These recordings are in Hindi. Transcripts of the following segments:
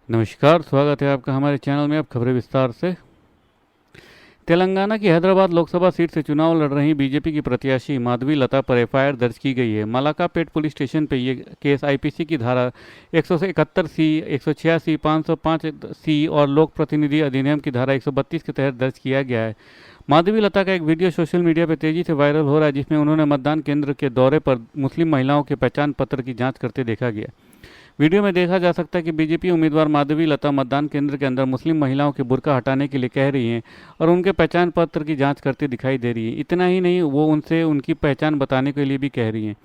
नमस्कार, स्वागत है आपका हमारे चैनल में। अब खबरें विस्तार से। तेलंगाना की हैदराबाद लोकसभा सीट से चुनाव लड़ रही बीजेपी की प्रत्याशी माधवी लता पर एफआईआर दर्ज की गई है। मलाकापेट पुलिस स्टेशन पर यह केस आईपीसी की धारा 171 सी, 186, 505 सी और लोक प्रतिनिधि अधिनियम की धारा 132 के तहत दर्ज किया गया है। माधवी लता का एक वीडियो सोशल मीडिया पर तेजी से वायरल हो रहा है, जिसमें उन्होंने मतदान केंद्र के दौरे पर मुस्लिम महिलाओं के पहचान पत्र की जाँच करते देखा गया। वीडियो में देखा जा सकता है कि बीजेपी उम्मीदवार माधवी लता मतदान केंद्र के अंदर मुस्लिम महिलाओं के बुर्का हटाने के लिए कह रही हैं और उनके पहचान पत्र की जांच करती दिखाई दे रही है। इतना ही नहीं, वो उनसे उनकी पहचान बताने के लिए भी कह रही हैं।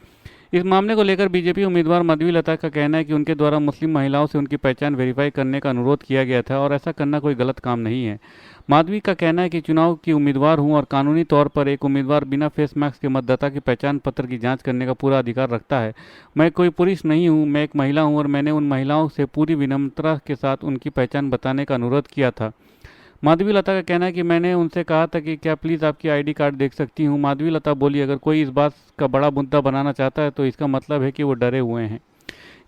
इस मामले को लेकर बीजेपी उम्मीदवार माधवी लता का कहना है कि उनके द्वारा मुस्लिम महिलाओं से उनकी पहचान वेरीफाई करने का अनुरोध किया गया था और ऐसा करना कोई गलत काम नहीं है। माधवी का कहना है कि चुनाव की उम्मीदवार हूं और कानूनी तौर पर एक उम्मीदवार बिना फेस मास्क के मतदाता की पहचान पत्र की जांच करने का पूरा अधिकार रखता है। मैं कोई पुरुष नहीं हूं, मैं एक महिला हूं और मैंने उन महिलाओं से पूरी विनम्रता के साथ उनकी पहचान बताने का अनुरोध किया था। माधवी लता का कहना है कि मैंने उनसे कहा था कि क्या प्लीज़ आपकी आईडी कार्ड देख सकती हूँ। माधवी लता बोली, अगर कोई इस बात का बड़ा मुद्दा बनाना चाहता है तो इसका मतलब है कि वो डरे हुए हैं।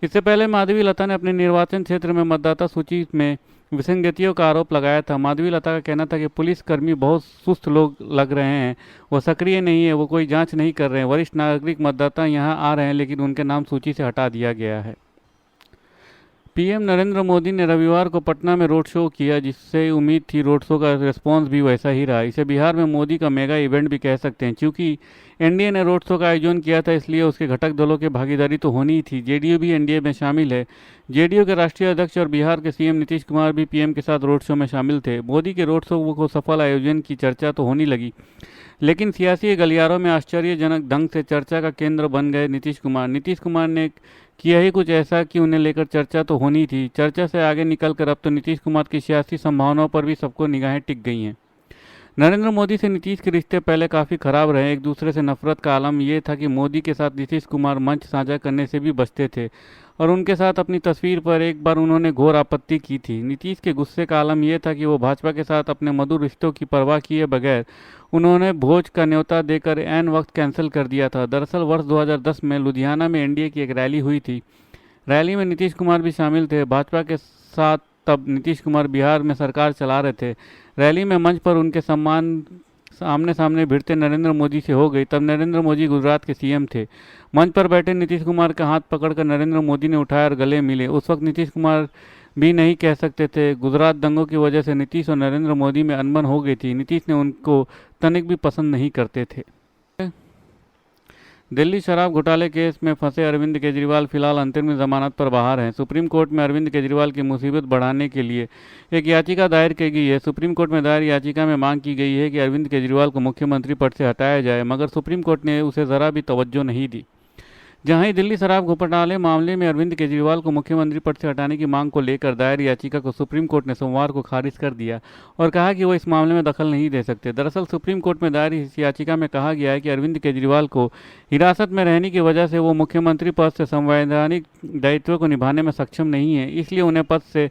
इससे पहले माधवी लता ने अपने निर्वाचन क्षेत्र में मतदाता सूची में विसंगतियों का आरोप लगाया था। माधवी लता का कहना था कि पुलिस कर्मी बहुत सुस्त लोग लग रहे हैं, वो सक्रिय नहीं है, वो कोई जांच नहीं कर रहे हैं। वरिष्ठ नागरिक मतदाता यहां आ रहे हैं लेकिन उनके नाम सूची से हटा दिया गया है। पीएम नरेंद्र मोदी ने रविवार को पटना में रोड शो किया, जिससे उम्मीद थी रोड शो का रिस्पांस भी वैसा ही रहा। इसे बिहार में मोदी का मेगा इवेंट भी कह सकते हैं। क्योंकि एनडीए ने रोड शो का आयोजन किया था, इसलिए उसके घटक दलों की भागीदारी तो होनी ही थी। जेडीयू भी एनडीए में शामिल है। जेडीयू के राष्ट्रीय अध्यक्ष और बिहार के सीएम नीतीश कुमार भी पीएम के साथ रोड शो में शामिल थे। मोदी के रोड शो को सफल आयोजन की चर्चा तो होने लगी, लेकिन सियासी गलियारों में आश्चर्यजनक ढंग से चर्चा का केंद्र बन गए नीतीश कुमार। नीतीश कुमार ने किया ही कुछ ऐसा कि उन्हें लेकर चर्चा तो होनी थी। चर्चा से आगे निकलकर अब तो नीतीश कुमार की सियासी संभावनाओं पर भी सबको निगाहें टिक गई हैं। नरेंद्र मोदी से नीतीश के रिश्ते पहले काफ़ी खराब रहे। एक दूसरे से नफरत का आलम यह था कि मोदी के साथ नीतीश कुमार मंच साझा करने से भी बचते थे और उनके साथ अपनी तस्वीर पर एक बार उन्होंने घोर आपत्ति की थी। नीतीश के गुस्से का आलम यह था कि वो भाजपा के साथ अपने मधुर रिश्तों की परवाह किए बगैर उन्होंने भोज का न्योता देकर ऐन वक्त कैंसिल कर दिया था। दरअसल वर्ष 2010 में लुधियाना में एनडीए की एक रैली हुई थी। रैली में नीतीश कुमार भी शामिल थे। भाजपा के साथ तब नीतीश कुमार बिहार में सरकार चला रहे थे। रैली में मंच पर उनके सम्मान आमने सामने भिड़ते नरेंद्र मोदी से हो गई। तब नरेंद्र मोदी गुजरात के सीएम थे। मंच पर बैठे नीतीश कुमार का हाथ पकड़कर नरेंद्र मोदी ने उठाया और गले मिले। उस वक्त नीतीश कुमार भी नहीं कह सकते थे। गुजरात दंगों की वजह से नीतीश और नरेंद्र मोदी में अनबन हो गई थी। नीतीश ने उनको तनिक भी पसंद नहीं करते थे। दिल्ली शराब घोटाले केस में फंसे अरविंद केजरीवाल फिलहाल अंतरिम जमानत पर बाहर हैं। सुप्रीम कोर्ट में अरविंद केजरीवाल की मुसीबत बढ़ाने के लिए एक याचिका दायर की गई है। सुप्रीम कोर्ट में दायर याचिका में मांग की गई है कि अरविंद केजरीवाल को मुख्यमंत्री पद से हटाया जाए, मगर सुप्रीम कोर्ट ने उसे ज़रा भी तवज्जो नहीं दी। जहां ही दिल्ली शराब घोटाले मामले में अरविंद केजरीवाल को मुख्यमंत्री पद से हटाने की मांग को लेकर दायर याचिका को सुप्रीम कोर्ट ने सोमवार को खारिज कर दिया और कहा कि वो इस मामले में दखल नहीं दे सकते। दरअसल सुप्रीम कोर्ट में दायर इस याचिका में कहा गया है कि अरविंद केजरीवाल को हिरासत में रहने की वजह से वो मुख्यमंत्री पद से संवैधानिक दायित्व को निभाने में सक्षम नहीं है, इसलिए उन्हें पद से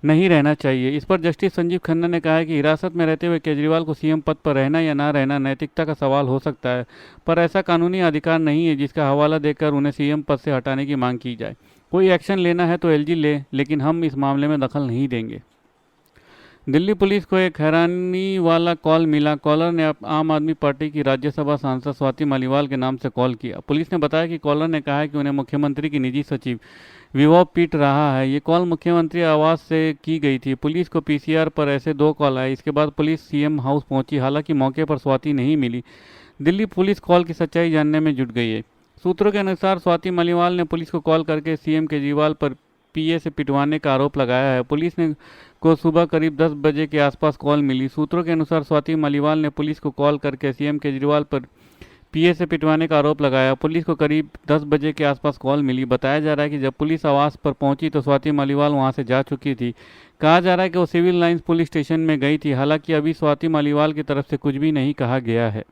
नहीं रहना चाहिए। इस पर जस्टिस संजीव खन्ना ने कहा है कि हिरासत में रहते हुए केजरीवाल को सीएम पद पर रहना या ना रहना नैतिकता का सवाल हो सकता है, पर ऐसा कानूनी अधिकार नहीं है जिसका हवाला देकर उन्हें सीएम पद से हटाने की मांग की जाए। कोई एक्शन लेना है तो एलजी ले, लेकिन हम इस मामले में दखल नहीं देंगे। दिल्ली पुलिस को एक हैरानी वाला कॉल मिला। कॉलर ने आम आदमी पार्टी की राज्यसभा सांसद स्वाति मालीवाल के नाम से कॉल किया। पुलिस ने बताया कि कॉलर ने कहा है कि उन्हें मुख्यमंत्री की निजी सचिव विभव पीट रहा है। ये कॉल मुख्यमंत्री आवास से की गई थी। पुलिस को पीसीआर पर ऐसे 2 कॉल आए। इसके बाद पुलिस सीएम हाउस पहुंची, हालांकि मौके पर स्वाति नहीं मिली। दिल्ली पुलिस कॉल की सच्चाई जानने में जुट गई है। सूत्रों के अनुसार स्वाति मालीवाल ने पुलिस को कॉल करके सीएम केजरीवाल पर पीए से पिटवाने का आरोप लगाया है। पुलिस ने को सुबह करीब 10 बजे के आसपास कॉल मिली। सूत्रों के अनुसार स्वाति मालीवाल ने पुलिस को कॉल करके सीएम केजरीवाल पर पीए से पिटवाने का आरोप लगाया। पुलिस को करीब 10 बजे के आसपास कॉल मिली। बताया जा रहा है कि जब पुलिस आवास पर पहुंची तो स्वाति मालीवाल वहां से जा चुकी थी। कहा जा रहा है कि वो सिविल लाइंस पुलिस स्टेशन में गई थी। हालांकि अभी स्वाति मालीवाल की तरफ से कुछ भी नहीं कहा गया है।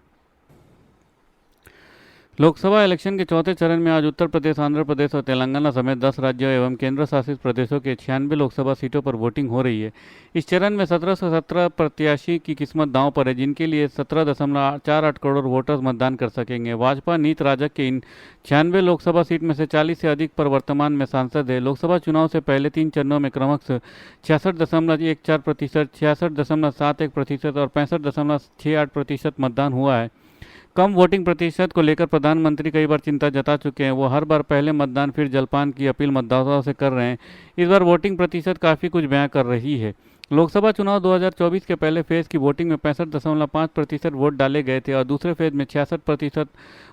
लोकसभा इलेक्शन के चौथे चरण में आज उत्तर प्रदेश, आंध्र प्रदेश और तेलंगाना समेत 10 राज्यों एवं केंद्र शासित प्रदेशों के 96 लोकसभा सीटों पर वोटिंग हो रही है। इस चरण में 1717 प्रत्याशी की किस्मत दांव पर है, जिनके लिए 17.48 करोड़ वोटर्स मतदान कर सकेंगे। भाजपा नीत राजग के इन 96 लोकसभा सीट में से 40 से अधिक पर वर्तमान में सांसद है। लोकसभा चुनाव से पहले 3 चरणों में क्रमशः 66.14%, 66.71% और 65.68% मतदान हुआ है। कम वोटिंग प्रतिशत को लेकर प्रधानमंत्री कई बार चिंता जता चुके हैं। वो हर बार पहले मतदान फिर जलपान की अपील मतदाताओं से कर रहे हैं। इस बार वोटिंग प्रतिशत काफ़ी कुछ बयां कर रही है। लोकसभा चुनाव 2024 के पहले फेज की वोटिंग में 65.5% वोट डाले गए थे और दूसरे फेज में 66%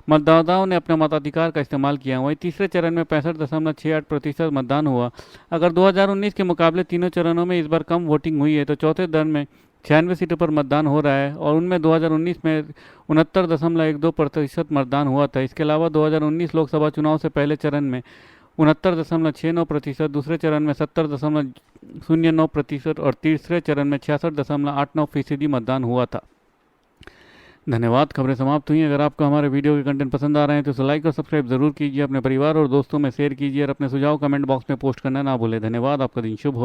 मतदाताओं ने अपने मताधिकार का इस्तेमाल किया। वहीं तीसरे चरण में 65.68% मतदान हुआ। अगर 2019 के मुकाबले तीनों चरणों में इस बार कम वोटिंग हुई है तो चौथे चरण में 96 सीटों पर मतदान हो रहा है और उनमें 2019 में 69.12% मतदान हुआ था। इसके अलावा 2019 लोकसभा चुनाव से पहले चरण में 69.69%, दूसरे चरण में 70.09% और तीसरे चरण में 66.89% मतदान हुआ था। धन्यवाद। खबरें समाप्त हुई। अगर आपको हमारे वीडियो के कंटेंट पसंद आ रहे हैं तो इसे लाइक और सब्सक्राइब जरूर कीजिए। अपने परिवार और दोस्तों में शेयर कीजिए और अपने सुझाव कमेंट बॉक्स में पोस्ट करना ना भूलें। धन्यवाद। आपका दिन शुभ हो।